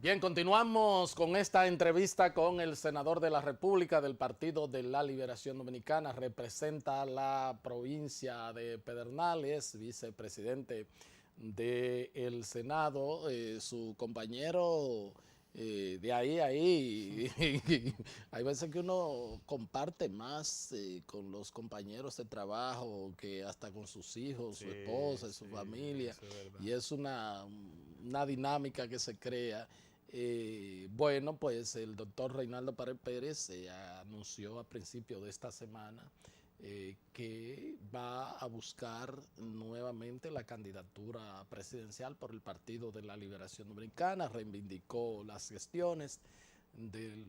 Bien, continuamos con esta entrevista con el senador de la República del Partido de la Liberación Dominicana. Representa la provincia de Pedernales, vicepresidente del Senado, su compañero de ahí. Hay veces que uno comparte más con los compañeros de trabajo que hasta con sus hijos, su esposa, su familia. Eso es verdad. Y es una dinámica que se crea. Bueno, pues el doctor Reinaldo Pared Pérez anunció a principios de esta semana que va a buscar nuevamente la candidatura presidencial por el Partido de la Liberación Dominicana, reivindicó las gestiones del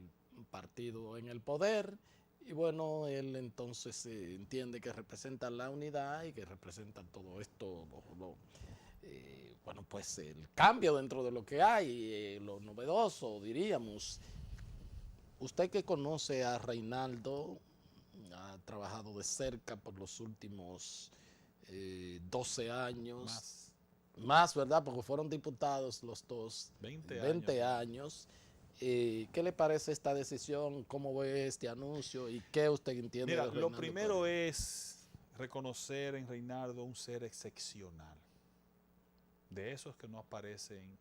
partido en el poder y bueno, él entonces entiende que representa la unidad y que representa todo esto, bueno, pues el cambio dentro de lo que hay, lo novedoso, diríamos. Usted que conoce a Reinaldo, ha trabajado de cerca por los últimos 12 años, más, ¿verdad? Porque fueron diputados los dos, 20 años. ¿Qué le parece esta decisión? ¿Cómo ve este anuncio? ¿Y qué usted entiende Mira, de Reinaldo lo primero Pérez? es reconocer en Reinaldo un ser excepcional, de esos que no aparecen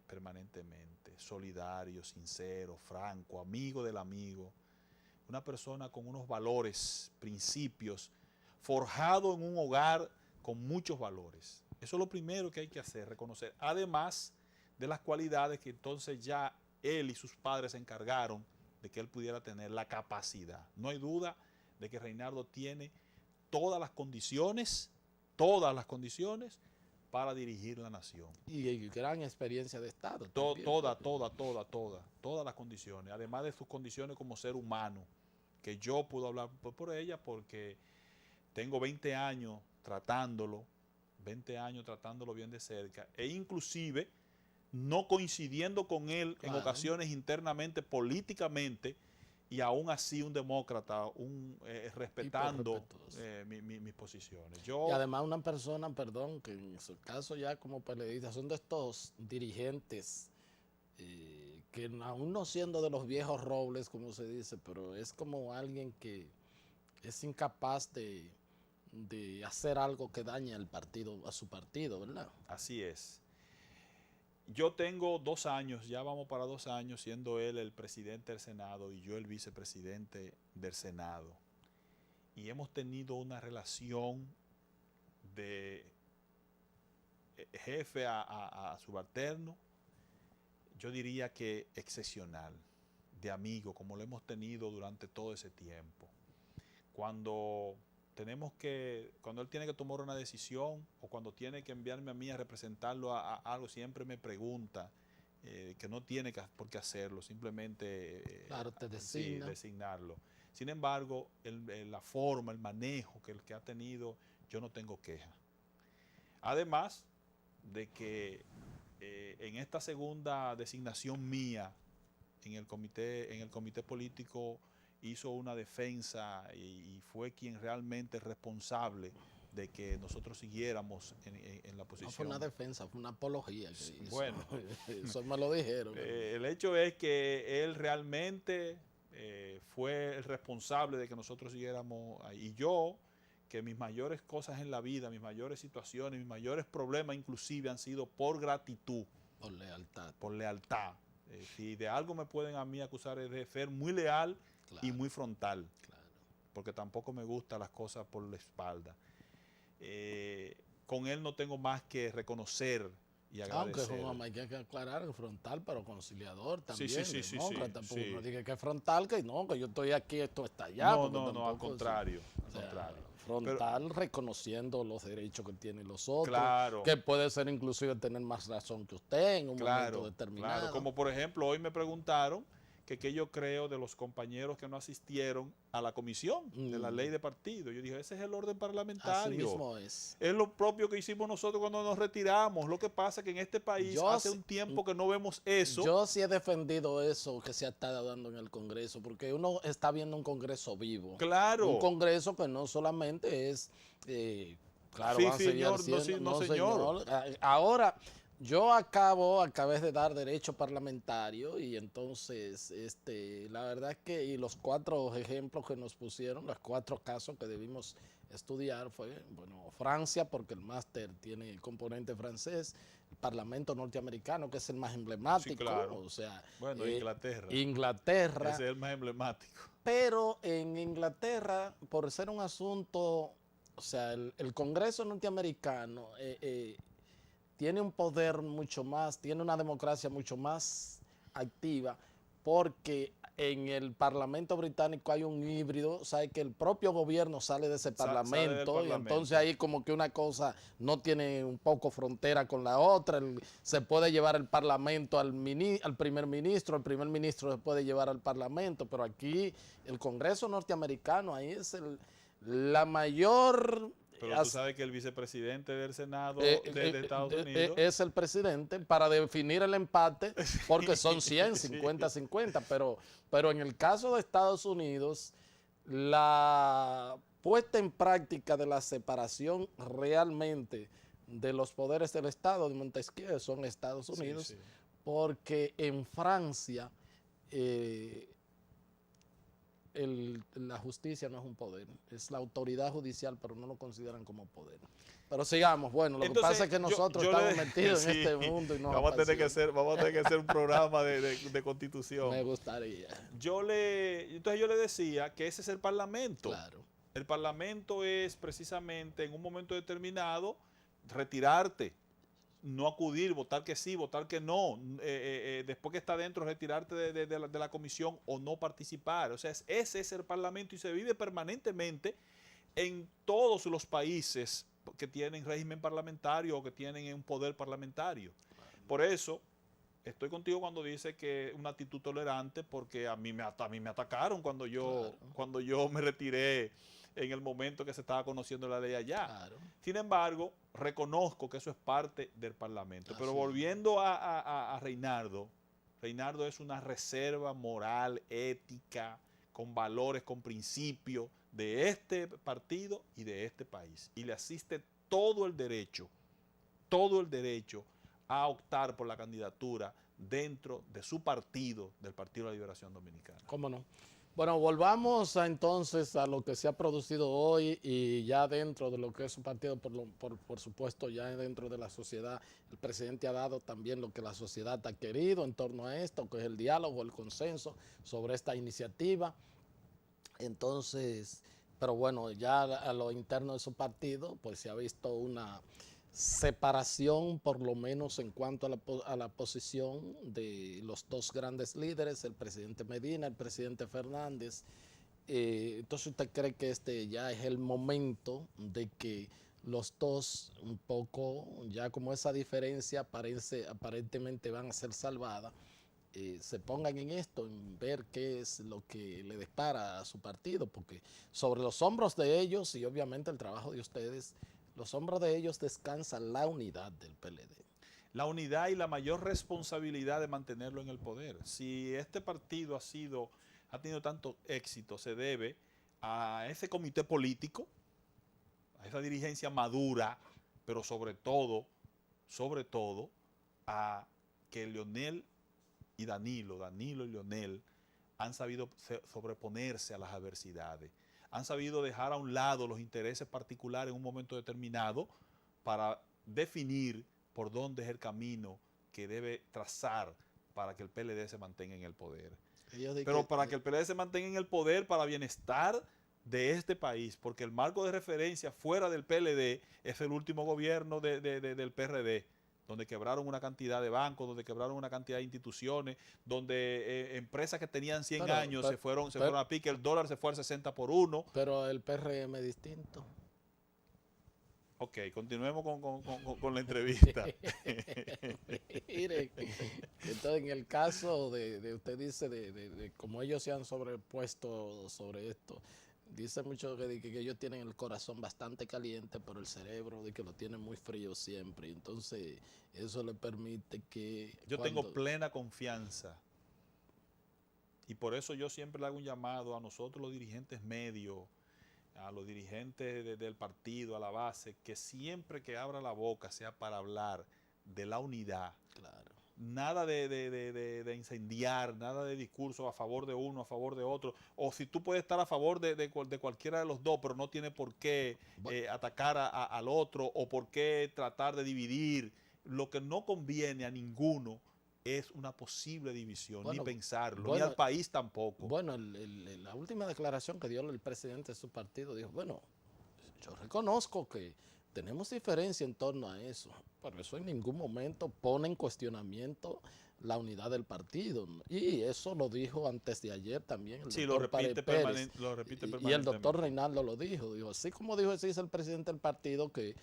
permanentemente, solidario, sincero, franco, amigo del amigo, una persona con unos valores, principios, forjado en un hogar con muchos valores. Eso es lo primero que hay que hacer, reconocer, además de las cualidades que entonces ya él y sus padres se encargaron de que él pudiera tener la capacidad. No hay duda de que Reinaldo tiene todas las condiciones para dirigir la nación. Y gran experiencia de Estado. Todas las condiciones, además de sus condiciones como ser humano, que yo puedo hablar por ella porque tengo 20 años tratándolo bien de cerca, e inclusive no coincidiendo con él en ocasiones internamente, políticamente, y aún así un demócrata, respetando mis posiciones. Y además una persona, perdón, que en su caso ya como periodista, son de estos dirigentes que aún no siendo de los viejos robles, como se dice, pero es como alguien que es incapaz de hacer algo que dañe al partido, a su partido, ¿verdad? Así es. Yo tengo 2 años, ya vamos para 2 años, siendo él el presidente del Senado y yo el vicepresidente del Senado. Y hemos tenido una relación de jefe a subalterno, yo diría que excepcional, de amigo, como lo hemos tenido durante todo ese tiempo. Cuando él tiene que tomar una decisión o cuando tiene que enviarme a mí a representarlo a algo, siempre me pregunta, que no tiene por qué hacerlo, simplemente claro, te designa. designarlo. Sin embargo, la forma, el manejo que ha tenido, yo no tengo queja. Además de que en esta segunda designación mía en el comité político hizo una defensa y fue quien realmente es responsable de que nosotros siguiéramos en la posición. No fue una defensa, fue una apología que hizo. Bueno, eso me lo dijeron. El hecho es que él realmente fue el responsable de que nosotros siguiéramos ahí. Y yo, que mis mayores cosas en la vida, mis mayores situaciones, mis mayores problemas inclusive han sido por gratitud. Por lealtad. Por lealtad. Si de algo me pueden a mí acusar es de ser muy leal, claro, y muy frontal. Claro. Porque tampoco me gustan las cosas por la espalda. Con él no tengo más que reconocer y agradecer. Aunque hay que aclarar, frontal, pero conciliador también. Sí. No diga que es frontal, que no, que yo estoy aquí, esto está allá. No, al contrario. Frontal, reconociendo los derechos que tienen los otros. Claro. Que puede ser inclusive tener más razón que usted en un momento determinado. Claro, como por ejemplo, hoy me preguntaron que qué yo creo de los compañeros que no asistieron a la comisión de la ley de partido. Yo dije, ese es el orden parlamentario. Así mismo es. Es lo propio que hicimos nosotros cuando nos retiramos. Lo que pasa es que en este país hace un tiempo que no vemos eso. Yo sí he defendido eso que se ha estado dando en el Congreso, porque uno está viendo un Congreso vivo. Claro. Un Congreso que no solamente es... claro, sí, señor, no, señor. Ahora, Yo acabé de dar derecho parlamentario y entonces, la verdad es que y los 4 ejemplos que nos pusieron, los 4 casos que debimos estudiar fue, bueno, Francia, porque el máster tiene el componente francés, el Parlamento norteamericano, que es el más Sí, emblemático, claro. o sea, Bueno, Inglaterra. Inglaterra, Ese es el más emblemático. pero en Inglaterra, por ser un asunto, o sea, el Congreso norteamericano tiene un poder mucho más, tiene una democracia mucho más activa, porque en el Parlamento británico hay un híbrido, o sea, que el propio gobierno sale de ese Sale del Parlamento y entonces Parlamento. ahí como que una cosa no tiene un poco frontera con la otra, se puede llevar el Parlamento al primer ministro, el primer ministro se puede llevar al Parlamento, pero aquí el Congreso norteamericano, ahí es la mayor Pero tú sabes que el vicepresidente del Senado de Estados Unidos. es el presidente para definir el empate, porque son 100, Sí. 50, 50, pero en el caso de Estados Unidos, la puesta en práctica de la separación realmente de los poderes del Estado de Montesquieu son Estados Sí, Unidos, sí. porque en Francia eh, la justicia no es un poder, es la autoridad judicial, pero no lo consideran como poder. Pero sigamos, bueno, lo que pasa es que nosotros estamos metidos en sí, este mundo y nos vamos a tener que apasiona. hacer un programa de constitución. Me gustaría, Entonces yo le decía que ese es el Parlamento. claro. El Parlamento es precisamente en un momento determinado retirarte, no acudir, votar que sí, votar que no, después que está dentro retirarte de la comisión o no participar. O sea, ese es el Parlamento y se vive permanentemente en todos los países que tienen régimen parlamentario o que tienen un poder parlamentario. Por eso estoy contigo cuando dice que una actitud tolerante, porque a mí me atacaron Claro, cuando yo me retiré en el momento que se estaba conociendo la ley allá. claro. Sin embargo, reconozco que eso es parte del Parlamento. Pero Así es. volviendo a Reinaldo, Reinaldo es una reserva moral, ética, con valores, con principios de este partido y de este país. Y le asiste todo el derecho a optar por la candidatura dentro de su partido, del Partido de la Liberación Dominicana. ¿Cómo no? Bueno, volvamos entonces a lo que se ha producido hoy y ya dentro de lo que es un partido, por supuesto, ya dentro de la sociedad, el presidente ha dado también lo que la sociedad ha querido en torno a esto, que es el diálogo, el consenso sobre esta iniciativa. Entonces, pero bueno, ya a lo interno de su partido, pues se ha visto una separación, por lo menos en cuanto a la posición de los 2 grandes líderes, el presidente Medina, el presidente Fernández. Entonces, ¿usted cree que ya es el momento de que los 2, un poco, ya como esa diferencia aparentemente van a ser salvadas, se pongan en esto, en ver qué es lo que le depara a su partido? Porque sobre los hombros de ellos, y obviamente el trabajo de ustedes, los hombros de ellos descansa la unidad del PLD. La unidad y la mayor responsabilidad de mantenerlo en el poder. Si este partido ha tenido tanto éxito, se debe a ese comité político, a esa dirigencia madura, pero sobre todo, a que Leonel y Danilo y Leonel han sabido sobreponerse a las adversidades, han sabido dejar a un lado los intereses particulares en un momento determinado para definir por dónde es el camino que debe trazar para que el PLD se mantenga en el poder. Pero para que el PLD se mantenga en el poder para bienestar de este país, porque el marco de referencia fuera del PLD es el último gobierno del PRD, donde quebraron una cantidad de bancos, donde quebraron una cantidad de instituciones, donde empresas que tenían 100 años se fueron a pique, el dólar se fue al 60 por 1. Pero el PRM es distinto. Ok, continuemos con la entrevista. Mire, entonces en el caso usted dice, de cómo ellos se han sobrepuesto sobre esto, dice mucho que ellos tienen el corazón bastante caliente, pero el cerebro de que lo tienen muy frío siempre. Entonces, eso le permite que... Yo tengo plena confianza y por eso yo siempre le hago un llamado a nosotros los dirigentes medios, a los dirigentes del partido, a la base, que siempre que abra la boca sea para hablar de la unidad. Claro. Nada de incendiar, nada de discurso a favor de uno, a favor de otro. O si tú puedes estar a favor de cualquiera de los dos, pero no tiene por qué atacar al otro o por qué tratar de dividir. Lo que no conviene a ninguno es una posible división, Bueno, ni pensarlo, ni bueno, al país tampoco. Bueno, la última declaración que dio el presidente de su partido dijo, bueno, yo reconozco que tenemos diferencia en torno a eso, pero eso en ningún momento pone en cuestionamiento la unidad del partido. Y eso lo dijo antes de ayer también el Sí, doctor Pérez. lo repite permanentemente. Y el doctor Reinaldo lo dijo, así como dijo ese el presidente del partido, que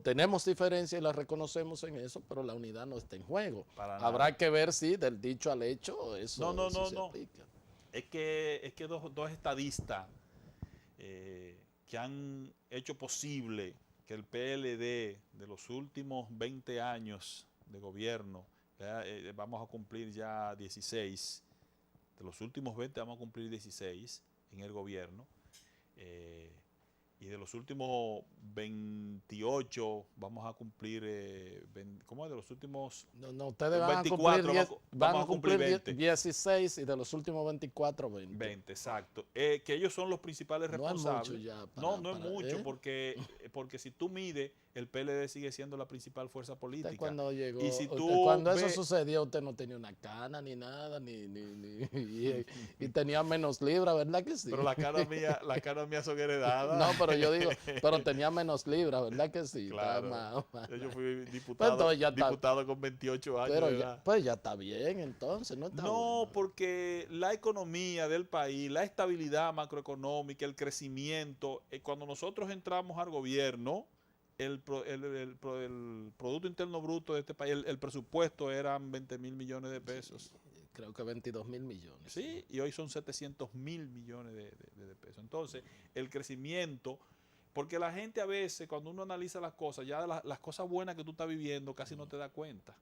tenemos diferencia y la reconocemos en eso, pero la unidad no está en juego. Habrá que ver si del dicho al hecho eso se aplica. Es que dos estadistas que han hecho posible que el PLD de los últimos 20 años de gobierno, vamos a cumplir ya 16, de los últimos 20 vamos a cumplir 16 en el gobierno, y de los últimos 28 vamos a cumplir, ¿cómo es? De los últimos no, ustedes 24 van a cumplir 20. 16 y de los últimos 24, 20. 20, exacto. Que ellos son los principales responsables. No es mucho ya. No es mucho, porque si tú mides, el PLD sigue siendo la principal fuerza política. Usted cuando llegó, y si cuando eso sucedió, usted no tenía una cana ni nada, y tenía menos libras, ¿verdad que sí? Pero la cana mía son heredadas. No, pero yo digo, pero tenía menos libras, ¿verdad que sí? Claro. Yo fui diputado con 28 años de edad. Pues ya está bien, entonces, ¿no? No, porque la economía del país, la estabilidad macroeconómica, el crecimiento, cuando nosotros entramos al gobierno, el Producto Interno Bruto de este país, el presupuesto eran 20.000 millones de pesos. Sí, creo que 22.000 millones. Sí, y hoy son 700.000 millones de pesos. Entonces, el crecimiento, porque la gente a veces, cuando uno analiza las cosas, ya las cosas buenas que tú estás viviendo casi no te da cuenta.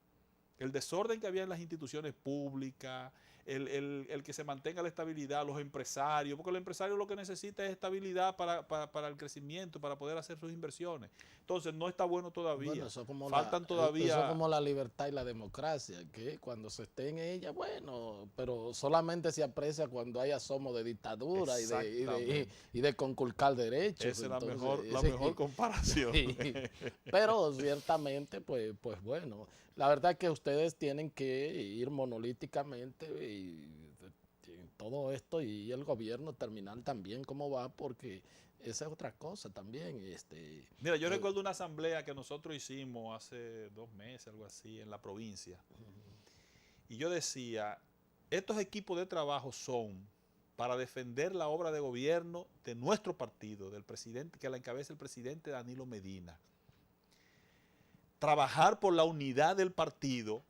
El desorden que había en las instituciones públicas, el que se mantenga la estabilidad, los empresarios, porque el empresario lo que necesita es estabilidad para el crecimiento, para poder hacer sus inversiones. Entonces no está bueno todavía. Bueno, eso como faltan todavía. Eso es como la libertad y la democracia, que cuando se esté en ella, bueno, pero solamente se aprecia cuando hay asomo de dictadura y de conculcar derechos. Esa es la mejor comparación. Pero ciertamente, pues bueno, la verdad es que ustedes tienen que ir monolíticamente y todo esto y el gobierno terminar también cómo va, porque esa es otra cosa también. Mira, yo recuerdo una asamblea que nosotros hicimos hace 2 meses, algo así, en la provincia. Y yo decía, estos equipos de trabajo son para defender la obra de gobierno de nuestro partido, del presidente, que la encabeza el presidente Danilo Medina. Trabajar por la unidad del partido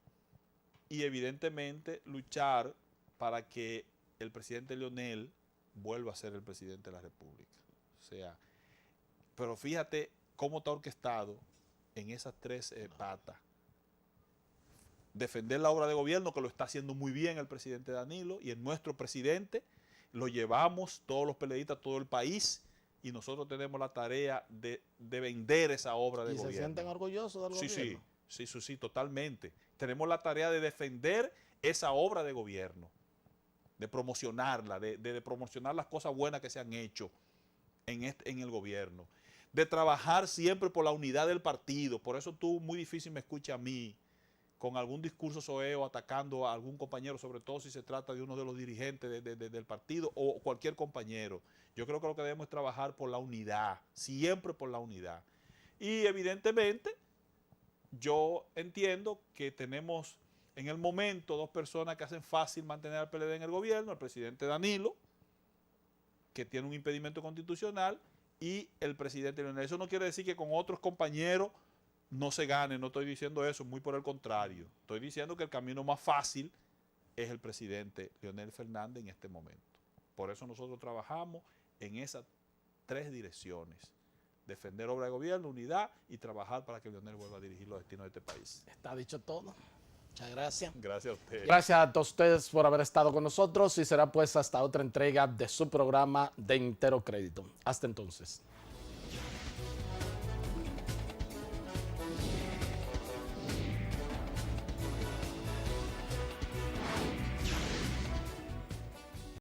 y evidentemente luchar para que el presidente Leonel vuelva a ser el presidente de la República. O sea, pero fíjate cómo está orquestado en esas 3 patas. Defender la obra de gobierno, que lo está haciendo muy bien el presidente Danilo, y el nuestro presidente, lo llevamos todos los PLDistas, todo el país, y nosotros tenemos la tarea de vender esa obra de gobierno. ¿Y se sienten orgullosos del gobierno? Sí, totalmente. Tenemos la tarea de defender esa obra de gobierno, de promocionarla, de promocionar las cosas buenas que se han hecho en el gobierno, de trabajar siempre por la unidad del partido. Por eso tú muy difícil me escuchas a mí con algún discurso soez atacando a algún compañero, sobre todo si se trata de uno de los dirigentes del partido o cualquier compañero. Yo creo que lo que debemos es trabajar por la unidad, siempre por la unidad. Y evidentemente yo entiendo que tenemos en el momento 2 personas que hacen fácil mantener al PLD en el gobierno, el presidente Danilo, que tiene un impedimento constitucional, y el presidente Leonel. Eso no quiere decir que con otros compañeros no se gane, no estoy diciendo eso, muy por el contrario. Estoy diciendo que el camino más fácil es el presidente Leonel Fernández en este momento. Por eso nosotros trabajamos en esas 3 direcciones: defender obra de gobierno, unidad, y trabajar para que Leonel vuelva a dirigir los destinos de este país. Está dicho todo. Muchas gracias. Gracias a usted. Gracias a todos ustedes por haber estado con nosotros, y será pues hasta otra entrega de su programa de Entero Crédito. Hasta entonces.